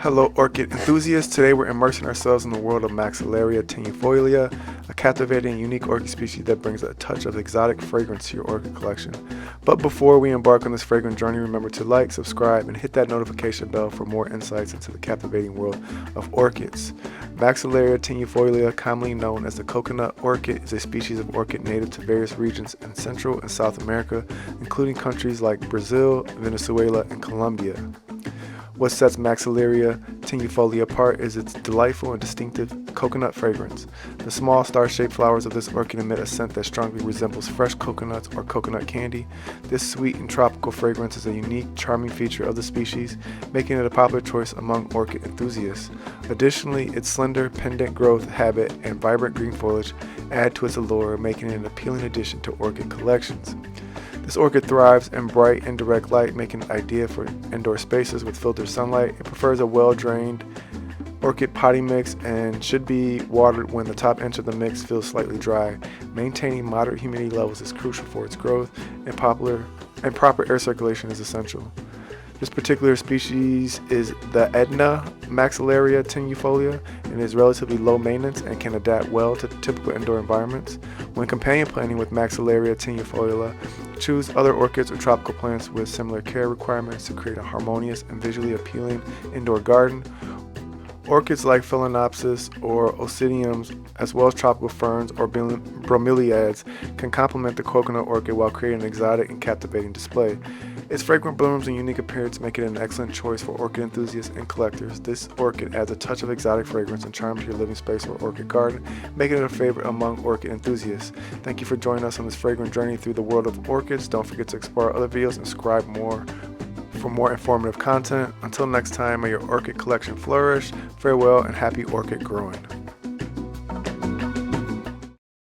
Hello orchid enthusiasts, today we're immersing ourselves in the world of Maxillaria tenuifolia, a captivating and unique orchid species that brings a touch of exotic fragrance to your orchid collection. But before we embark on this fragrant journey, remember to like, subscribe, and hit that notification bell for more insights into the captivating world of orchids. Maxillaria tenuifolia, commonly known as the coconut orchid, is a species of orchid native to various regions in Central and South America, including countries like Brazil, Venezuela, and Colombia. What sets Maxillaria tenuifolia apart is its delightful and distinctive coconut fragrance. The small star-shaped flowers of this orchid emit a scent that strongly resembles fresh coconuts or coconut candy. This sweet and tropical fragrance is a unique, charming feature of the species, making it a popular choice among orchid enthusiasts. Additionally, its slender, pendant growth habit and vibrant green foliage add to its allure, making it an appealing addition to orchid collections. This orchid thrives in bright, indirect light, making it ideal for indoor spaces with filtered sunlight. It prefers a well-drained orchid potting mix and should be watered when the top inch of the mix feels slightly dry. Maintaining moderate humidity levels is crucial for its growth, and proper air circulation is essential. This particular species is the Edna Maxillaria tenuifolia and is relatively low maintenance and can adapt well to typical indoor environments. When companion planting with Maxillaria tenuifolia, choose other orchids or tropical plants with similar care requirements to create a harmonious and visually appealing indoor garden. Orchids like Phalaenopsis or Oncidiums, as well as tropical ferns or bromeliads, can complement the coconut orchid while creating an exotic and captivating display. Its fragrant blooms and unique appearance make it an excellent choice for orchid enthusiasts and collectors. This orchid adds a touch of exotic fragrance and charm to your living space or orchid garden, making it a favorite among orchid enthusiasts. Thank you for joining us on this fragrant journey through the world of orchids. Don't forget to explore our other videos and subscribe for more informative content. Until next time, may your orchid collection flourish. Farewell and happy orchid growing.